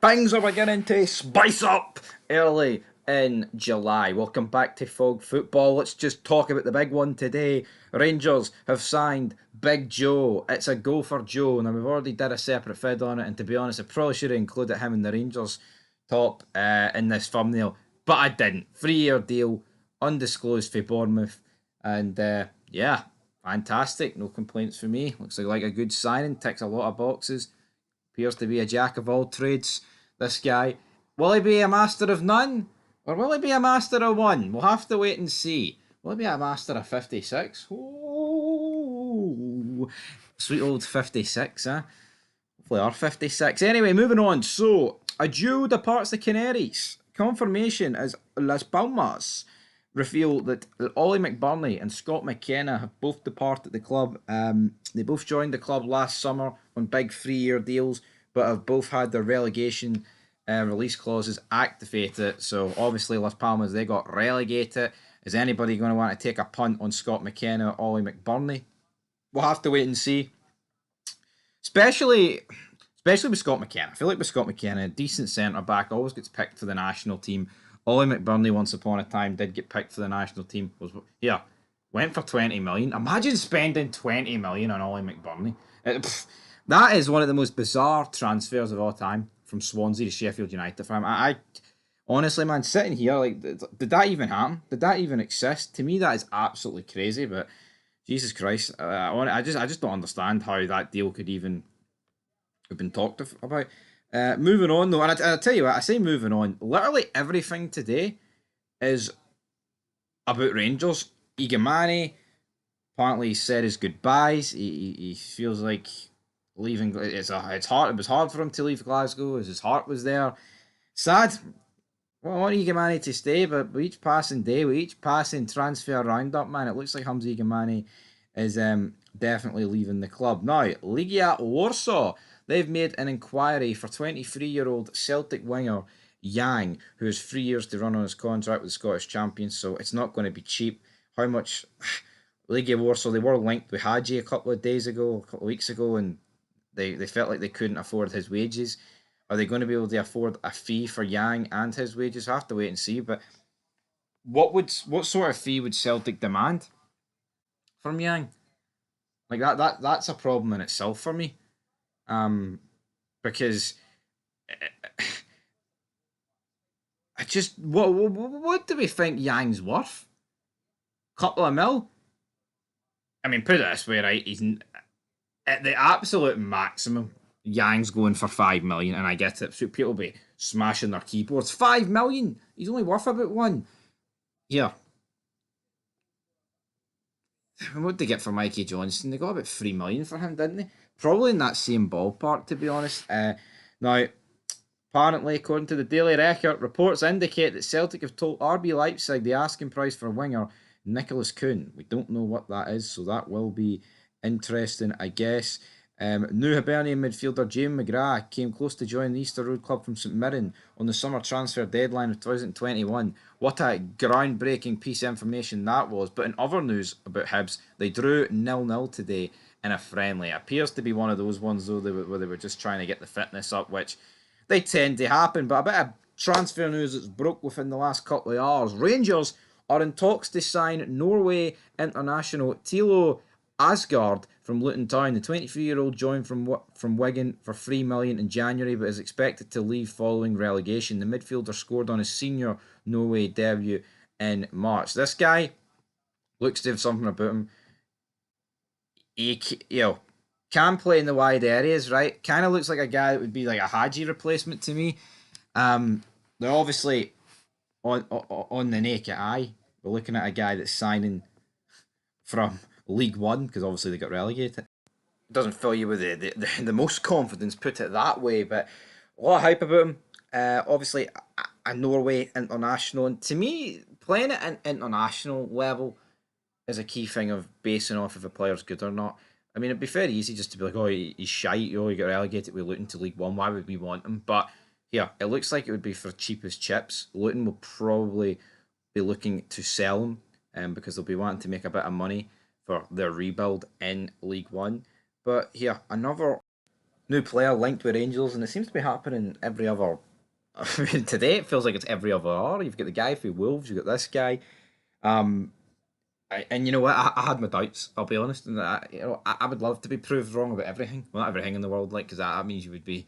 Things are beginning to spice up early in July. Welcome back to Fog Football. Let's just talk about the big one today. Rangers have signed Big Joe. It's a go for Joe. Now, we've already did a separate vid on it, and to be honest, I probably should have included him in the Rangers top in this thumbnail, but I didn't. 3-year deal, undisclosed for Bournemouth, and yeah, fantastic. No complaints for me. Looks like a good signing, ticks a lot of boxes. Appears to be a jack of all trades, this guy. Will he be a master of none? Or will he be a master of one? We'll have to wait and see. Will he be a master of 56? Ooh, sweet old 56, huh? Hopefully are 56. Anyway, moving on. So, a Jew departs the Canaries. Confirmation as Las Palmas reveal that Ollie McBurney and Scott McKenna have both departed the club. They both joined the club last summer on big 3-year deals, but have both had their relegation release clauses activated. So obviously Las Palmas, they got relegated. Is anybody going to want to take a punt on Scott McKenna or Ollie McBurney? We'll have to wait and see. Especially with Scott McKenna. I feel like with Scott McKenna, a decent centre-back, always gets picked for the national team. Ollie McBurney, once upon a time, did get picked for the national team. Went for 20 million. Imagine spending 20 million on Ollie McBurney. That is one of the most bizarre transfers of all time, from Swansea to Sheffield United. For him, I honestly, man, sitting here, like, did that even happen? Did that even exist? To me, that is absolutely crazy. But Jesus Christ, I just don't understand how that deal could even have been talked about. Moving on though, and I tell you what, I say moving on. Literally everything today is about Rangers. Igamani apparently said his goodbyes. He feels like leaving. It's hard. It was hard for him to leave Glasgow, as his heart was there. Sad. Well, I want Igamani to stay, but with each passing day, with each passing transfer roundup, man, it looks like Hamza Igamani is definitely leaving the club. Now, Legia Warsaw, they've made an inquiry for 23-year-old Celtic winger Yang, who has 3 years to run on his contract with the Scottish champions, so it's not going to be cheap. How much? Legia Warsaw, they were linked with Hadji a couple of weeks ago, and they felt like they couldn't afford his wages. Are they going to be able to afford a fee for Yang and his wages? I have to wait and see. But what sort of fee would Celtic demand from Yang? Like that's a problem in itself for me. Because I just what do we think Yang's worth? Couple of mil. I mean, put it this way, right? He's at the absolute maximum. Yang's going for 5 million, and I get it. So people will be smashing their keyboards. 5 million. He's only worth about one. Yeah. What did they get for Mikey Johnson? They got about 3 million for him, didn't they? Probably in that same ballpark, to be honest. Now, apparently, according to the Daily Record, reports indicate that Celtic have told RB Leipzig the asking price for winger Nicholas Kuhn. We don't know what that is, so that will be interesting, I guess. New Hibernian midfielder James McGrath came close to joining the Easter Road club from St Mirren on the summer transfer deadline of 2021. What a groundbreaking piece of information that was. But in other news about Hibs, they drew 0-0 today in a friendly. It appears to be one of those ones, though, where they were just trying to get the fitness up, which they tend to happen. But a bit of transfer news that's broke within the last couple of hours. Rangers are in talks to sign Norway international Thelo Aasgaard from Luton Town. The 23-year-old joined from Wigan for 3 million in January, but is expected to leave following relegation. The midfielder scored on his senior Norway debut in March. This guy looks to have something about him. He, can play in the wide areas, right? Kind of looks like a guy that would be like a Hadji replacement to me. They're obviously on the naked eye. We're looking at a guy that's signing from League One, because obviously they got relegated. It doesn't fill you with the most confidence, put it that way, but a lot of hype about him. Obviously, a Norway international, and to me, playing at an international level is a key thing of basing off if a player's good or not. I mean, it'd be very easy just to be like, oh, he's shite, he got relegated, we Luton to League One, why would we want him? But yeah, it looks like it would be for cheapest chips. Luton will probably be looking to sell him, because they'll be wanting to make a bit of money for their rebuild in League One. But here, another new player linked with Rangers, and it seems to be happening every other. Today it feels like it's every other hour. You've got the guy for Wolves, you've got this guy. Um, and you know what? I had my doubts. I'll be honest, and I would love to be proved wrong about everything. Well, not everything in the world, like because that means you would be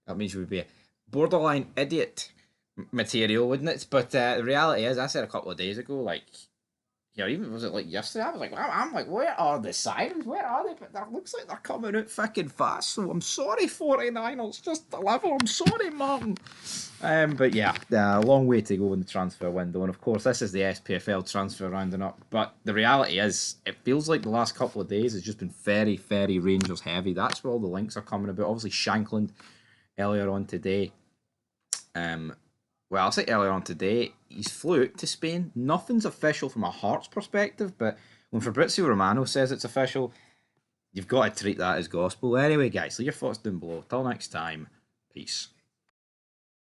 a borderline idiot material, wouldn't it? But the reality is, I said a couple of days ago, like, even was it like yesterday? I was like, I'm like, where are the sirens? Where are they? But it looks like they're coming out fucking fast. So I'm sorry, 49ers, just deliver. I'm sorry, Martin. But yeah, a long way to go in the transfer window, and of course, this is the SPFL transfer rounding up. But the reality is, it feels like the last couple of days has just been very, very Rangers heavy. That's where all the links are coming about. Obviously, Shankland earlier on today. Well, I'll say earlier on today, he's flew out to Spain. Nothing's official from a Hearts perspective, but when Fabrizio Romano says it's official, you've got to treat that as gospel. Anyway, guys, leave your thoughts down below. Till next time, peace.